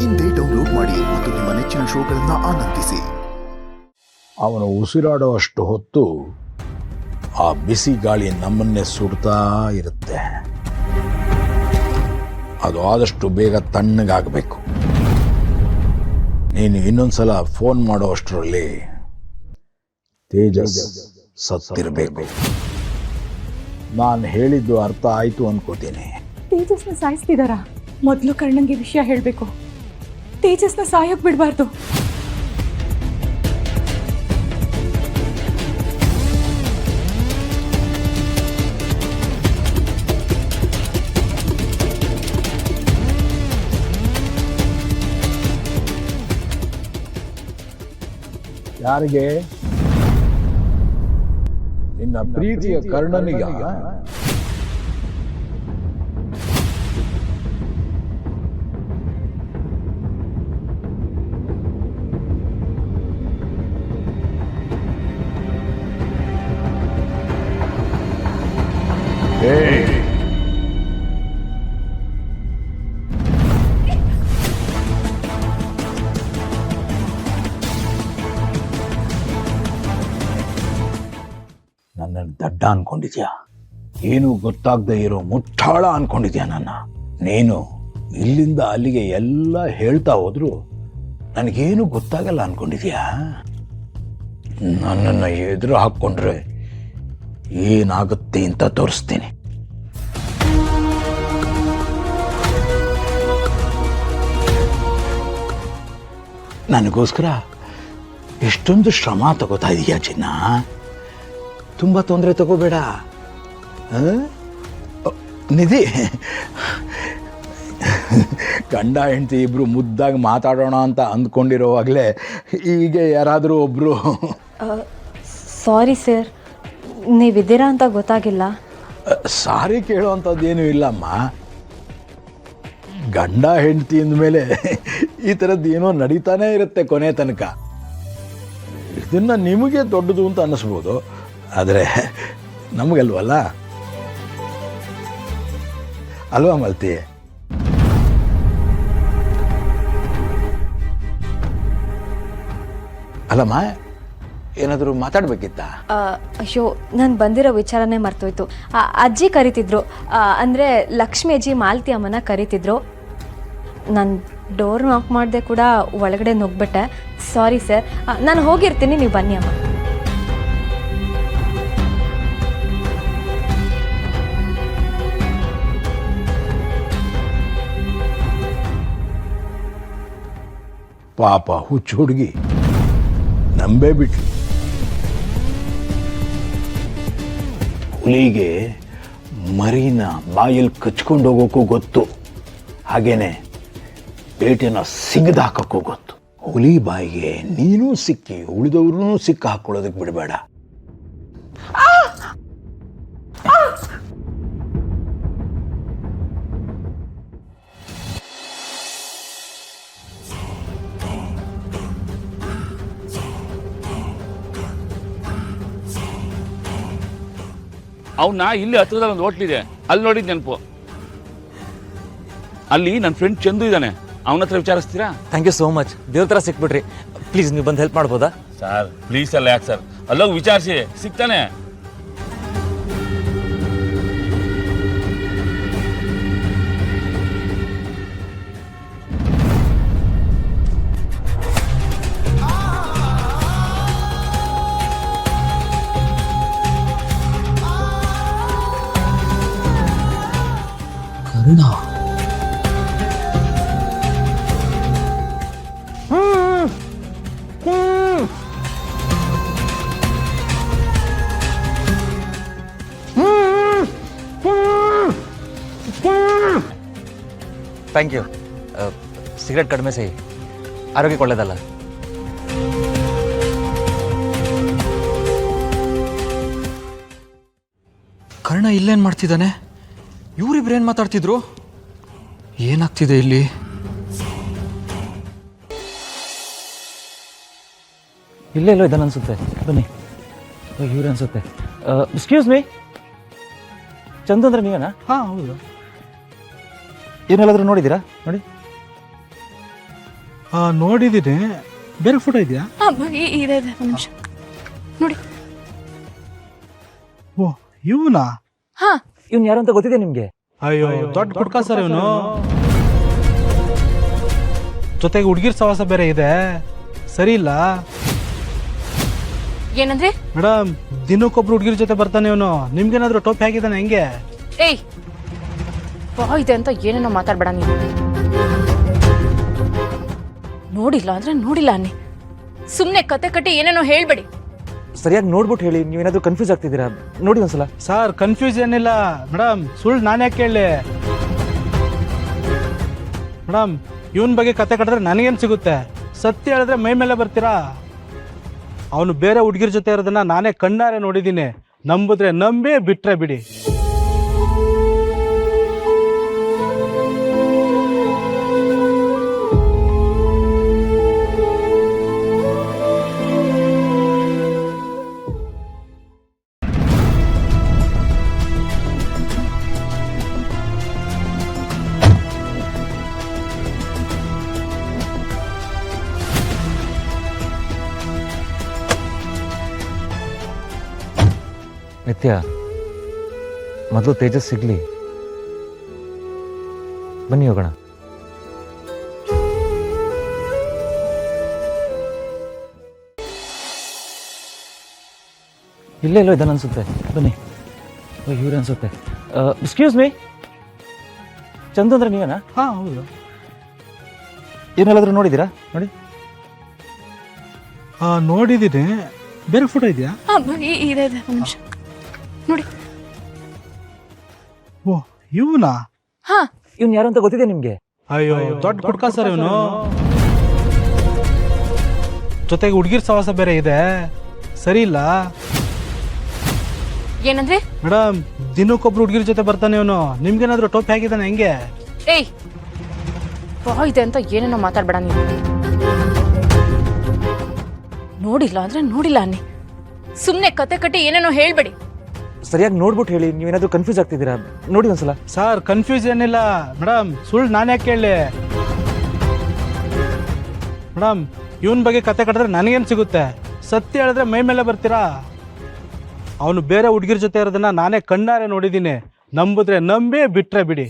ಇಂದೇ ಡೌನ್ಲೋಡ್ ಮಾಡಿ ಮತ್ತು ನಿಮ್ಮ ನೆಚ್ಚಿನ ಶೋಗಳನ್ನು ಆನಂದಿಸಿ. ಅವನು ಉಸಿರಾಡುವಷ್ಟು ಹೊತ್ತು ಆ ಬಿಸಿ ಗಾಳಿ ನಮ್ಮನ್ನೇ ಸುಡ್ತಾ ಇರುತ್ತೆ. ಅದು ಆದಷ್ಟು ಬೇಗ ತಣ್ಣಗಾಗಬೇಕು. ನೀನು ಇನ್ನೊಂದ್ಸಲ ಫೋನ್ ಮಾಡೋ ಅಷ್ಟರಲ್ಲಿ ತೇಜಸ್ ಸತ್ತಿರಬೇಕು. ನಾನು ಹೇಳಿದ್ದು ಅರ್ಥ ಆಯ್ತು ಅನ್ಕೋತೀನಿ. ತೇಜಸ್ನ ಸಾಯಿಸ್ತಿದಾರ? ಮೊದಲು ಕರ್ಣಂಗೆ ವಿಷಯ ಹೇಳಬೇಕು. ತೇಜಸ್ನ ಸಾಯೋಕ್ ಬಿಡಬಾರ್ದು. ಯಾರಿಗೆ? ನಿನ್ನ ಪ್ರೀತಿಯ ಕರ್ಣನಿಗ? ನನ್ನನ್ನು ದಡ್ಡ ಅನ್ಕೊಂಡಿದ್ಯಾ? ಏನು ಗೊತ್ತಾಗದೆ ಇರೋ ಮುಟ್ಟಾಳ ಅನ್ಕೊಂಡಿದ್ಯಾ ನನ್ನ? ನೀನು ಇಲ್ಲಿಂದ ಅಲ್ಲಿಗೆ ಎಲ್ಲ ಹೇಳ್ತಾ ಹೋದ್ರು ನನಗೇನು ಗೊತ್ತಾಗಲ್ಲ ಅನ್ಕೊಂಡಿದ್ಯಾ? ನನ್ನನ್ನು ಎದುರು ಹಾಕ್ಕೊಂಡ್ರೆ ಏನಾಗುತ್ತೆ ಅಂತ ತೋರಿಸ್ತೀನಿ. ನನಗೋಸ್ಕರ ಎಷ್ಟೊಂದು ಶ್ರಮ ತಗೋತಾ ಇದೀಯಾ ಚಿನ್ನ. ತುಂಬ ತೊಂದರೆ ತಗೋಬೇಡ. ನಿಧಿ, ಗಂಡ ಹೆಂಡತಿ ಇಬ್ರು ಮುದ್ದಾಗಿ ಮಾತಾಡೋಣ ಅಂತ ಅಂದ್ಕೊಂಡಿರೋವಾಗಲೇ ಹೀಗೆ ಯಾರಾದರೂ ಒಬ್ಬರು ಸಾರಿ ಸರ್, ನೀವಿದ್ದೀರಾ ಅಂತ ಗೊತ್ತಾಗಿಲ್ಲ. ಸಾರಿ ಕೇಳೋವಂಥದ್ದೇನೂ ಇಲ್ಲಮ್ಮ. ಗಂಡ ಹೆಂಡತಿ ಅಂದಮೇಲೆ ಈ ಥರದ್ದು ಏನೋ ನಡೀತಾನೇ ಇರುತ್ತೆ ಕೊನೆ ತನಕ. ಇದನ್ನು ನಿಮಗೆ ದೊಡ್ಡದು ಅಂತ ಅನ್ನಿಸ್ಬೋದು, ಆದರೆ ನಮಗಲ್ವಲ್ಲ ಅಲ್ವಾ ಮಲ್ತಿ? ಅಲ್ಲಮ್ಮ, ಏನಾದರೂ ಮಾತಾಡ್ಬೇಕಿತ್ತ? ಅಯ್ಯೋ, ನಾನು ಬಂದಿರೋ ವಿಚಾರನೇ ಮರ್ತೋಯ್ತು. ಅಜ್ಜಿ ಕರಿತಿದ್ರು, ಅಂದರೆ ಲಕ್ಷ್ಮಿ ಅಜ್ಜಿ ಮಾಲತಿ ಅಮ್ಮನ ಕರಿತಿದ್ರು. ನಾನು ಡೋರ್ ನಾಕ್ ಮಾಡಿದೆ ಕೂಡ ಒಳಗಡೆ ನುಗ್ಬಿಟ್ಟೆ. ಸಾರಿ ಸರ್, ನಾನು ಹೋಗಿರ್ತೀನಿ, ನೀವು ಬನ್ನಿ ಅಮ್ಮ. ಪಾಪ ಹುಚ್ಚು ಹುಡುಗಿ ನಂಬೇ ಬಿಟ್ಲು. ಹುಲಿಗೆ ಮರಿನ ಬಾಯಲ್ಲಿ ಕಚ್ಕೊಂಡು ಹೋಗೋಕ್ಕೂ ಗೊತ್ತು, ಹಾಗೇನೆ ಬೇಟೆನ ಸಿಗದಾಕಕ್ಕೂ ಗೊತ್ತು. ಹುಲಿ ಬಾಯಿಗೆ ನೀನೂ ಸಿಕ್ಕಿ ಉಳಿದವ್ರೂ ಸಿಕ್ಕ ಹಾಕೊಳ್ಳೋದಕ್ಕೆ ಬಿಡಬೇಡ. ಅವನ್ನ ಇಲ್ಲಿ ಹತ್ರದಲ್ಲಿ ಒಂದು ಹೋಟ್ಲಿದೆ, ಅಲ್ಲಿ ನೋಡಿದ್ ನೆನಪು. ಅಲ್ಲಿ ನನ್ನ ಫ್ರೆಂಡ್ ಚಂದು ಇದ್ದಾನೆ, ಅವನ ಹತ್ರ ವಿಚಾರಿಸ್ತೀರಾ? Thank you so much. ದೇವ್ರ ಥರ ಸಿಕ್ಬಿಟ್ರಿ. ಪ್ಲೀಸ್ ನೀವು ಬಂದು ಹೆಲ್ಪ್ ಮಾಡ್ಬೋದಾ? ಸರ್ ಪ್ಲೀಸ್ ಅಲ್ಲ, ಯಾಕೆ ಸರ್? ಅಲ್ಲೋಗಿ ವಿಚಾರಿಸಿ, ಸಿಗ್ತಾನೆ. ಕರುಣ, ಥ್ಯಾಂಕ್ ಯು. ಸಿಗರೇಟ್ ಕಡಿಮೆ ಸಹಿ, ಆರೋಗ್ಯಕ್ಕೆ ಒಳ್ಳೇದಲ್ಲ. ಕರ್ಣ ಇಲ್ಲೇನು ಮಾಡ್ತಿದ್ದಾನೆ? ಇವರಿಬ್ರು ಏನು ಮಾತಾಡ್ತಿದ್ರು? ಏನಾಗ್ತಿದೆ ಇಲ್ಲಿ? ಇಲ್ಲೇ ಎಲ್ಲೋ ಇದ್ದಾನೆ ಅನ್ಸುತ್ತೆ. ಬನ್ನಿ, ಇವ್ರು ಅನ್ಸುತ್ತೆ. ಎಕ್ಸ್ಕ್ಯೂಸ್ ಮೀ, ಚಂದು ಅಂದ್ರೆ ನೀವೇನಾ? ಹಾಂ ಹೌದು. ಏನೆಲ್ಲಾದ್ರೂ ನೋಡಿದ್ದೀರಾ? ನೋಡಿ. ನೋಡಿದ್ದೀನಿ. ಬೇರೆ ಫೋಟೋ ಇದೆಯಾ? ಇದೆ ಒಂದು ನಿಮಿಷ ನೋಡಿ. ಓ ಇವನಾ? ಹಾಂ, ಇವ್ನು ಯಾರು ಅಂತ ಗೊತ್ತಿದೆ ನಿಮಗೆ? ಅಯ್ಯೋ ದೊಡ್ಡ ಕುಡ್ಕ ಸರ್ ಇವನು. ಜೊತೆಗೆ ಹುಡುಗಿರ್ ಸವಾಸ ಬೇರೆ ಇದೆ, ಸರಿ ಇಲ್ಲ ಏನಂದ್ರೆ? ಮೇಡಮ್. ದಿನಕ್ಕೊಬ್ರು ಹುಡುಗಿರ್ ಜೊತೆ ಬರ್ತಾನೆ ಇವನು. ನಿಮ್ಗೇನಾದ್ರೂ ಟೋಪಿ ಹಾಕಿದಾನೆ ಹೆಂಗೆ? ಏಯ್, ಇದೆ ಅಂತ ಏನೇನೋ ಮಾತಾಡ್ಬೇಡ ನೀನು. ನೋಡಿಲ್ಲ ಅಂದ್ರೆ ನೋಡಿಲ್ಲ ಅನ್ನಿ. ಸುಮ್ಮನೆ ಕತೆ ಕಟ್ಟಿ ಏನೇನೋ ಹೇಳ್ಬೇಡಿ. ಸರಿಯಾಗಿ ನೋಡ್ಬಿಟ್ಟು ಹೇಳಿ, ನೀವೇನಾದ್ರೂ ಕನ್ಫ್ಯೂಸ್ ಆಗ್ತಿದ್ದೀರಾ? ನೋಡಿ ಒಂದ್ಸಲ. ಸರ್ ಕನ್ಫ್ಯೂಸ್ ಏನಿಲ್ಲ ಮೇಡಮ್. ಸುಳ್ಳು ನಾನು ಯಾಕೆ ಕೇಳಲಿ ಮೇಡಮ್? ಇವನ್ ಬಗ್ಗೆ ಕತೆ ಕಟ್ಟಿದ್ರೆ ನನಗೇನು ಸಿಗುತ್ತೆ? ಸತ್ಯ ಹೇಳಿದ್ರೆ ಮೈ ಮೇಲೆ ಬರ್ತೀರಾ? ಅವನು ಬೇರೆ ಹುಡುಗಿರ್ ಜೊತೆ ಇರೋದನ್ನ ನಾನೇ ಕಣ್ಣಾರೆ ನೋಡಿದ್ದೀನಿ. ನಂಬಿದ್ರೆ ನಂಬಿ, ಬಿಟ್ರೆ ಬಿಡಿ. ನಿತ್ಯ, ಮೊದಲು ತೇಜಸ್ ಸಿಗ್ಲಿ. ಬನ್ನಿ ಹೋಗೋಣ. ಇಲ್ಲೇ ಇದನ್ನ ಅನ್ಸುತ್ತೆ. ಬನ್ನಿ. ಇವ್ರು ಅನ್ಸುತ್ತೆ. ಎಕ್ಸ್ಕ್ಯೂಸ್ ಮೀ, ಚಂದು ಅಂದ್ರೆ ನೀವೇನಾ? ಹಾ ಹೌದು. ಏನೆಲ್ಲಾದ್ರೂ ನೋಡಿದ್ದೀರಾ? ನೋಡಿ. ನೋಡಿದ್ದೀನಿ. ಬೇರೆ ಫೋಟೋ ಇದೆಯಾ? ಇದೆ ಒಂದು ನಿಮಿಷ ನೋಡಿ. ಓ ಇವನಾ? ಹಾಂ, ಇವ್ನು ಯಾರು ಅಂತ ಗೊತ್ತಿದೆ ನಿಮಗೆ? ಅಯ್ಯೋ ದೊಡ್ಡ ಕುಡ್ಕ ಸರ್ ಇವನು. ಜೊತೆಗೆ ಹುಡುಗಿರ್ ಸವಾಸ ಬೇರೆ ಇದೆ, ಸರಿ ಇಲ್ಲ ಏನಂದ್ರೆ? ಮೇಡಮ್. ದಿನಕ್ಕೊಬ್ರು ಹುಡುಗಿರ್ ಜೊತೆ ಬರ್ತಾನೆ ಇವನು. ನಿಮ್ಗೇನಾದ್ರೂ ಟೋಪಿ ಹಾಕಿದಾನೆ ಹೆಂಗೆ? ಏಯ್, ಇದೆ ಅಂತ ಏನೇನೋ ಮಾತಾಡ್ಬೇಡ ನೀನು. ನೋಡಿಲ್ಲ ಅಂದ್ರೆ ನೋಡಿಲ್ಲ ಅನ್ನಿ. ಸುಮ್ಮನೆ ಕತೆ ಕಟ್ಟಿ ಏನೇನೋ ಹೇಳ್ಬೇಡಿ. ಸರಿಯಾಗಿ ನೋಡ್ಬಿಟ್ಟು ಹೇಳಿ, ನೀವೇನಾದ್ರೂ ಕನ್ಫ್ಯೂಸ್ ಆಗ್ತಿದ್ದೀರಾ? ನೋಡಿ ಒಂದ್ಸಲ. ಸರ್ ಕನ್ಫ್ಯೂಸ್ ಏನಿಲ್ಲ ಮೇಡಮ್. ಸುಳ್ಳು ನಾನು ಯಾಕೆ ಕೇಳಲಿ ಮೇಡಮ್? ಇವನ್ ಬಗ್ಗೆ ಕತೆ ಕಟ್ಟಿದ್ರೆ ನನಗೇನು ಸಿಗುತ್ತೆ? ಸತ್ಯ ಹೇಳಿದ್ರೆ ಮೈ ಮೇಲೆ ಬರ್ತೀರಾ? ಅವನು ಬೇರೆ ಹುಡುಗಿರ್ ಜೊತೆ ಇರೋದನ್ನ ನಾನೇ ಕಣ್ಣಾರೆ ನೋಡಿದ್ದೀನಿ. ನಂಬಿದ್ರೆ ನಂಬಿ, ಬಿಟ್ರೆ ಬಿಡಿ.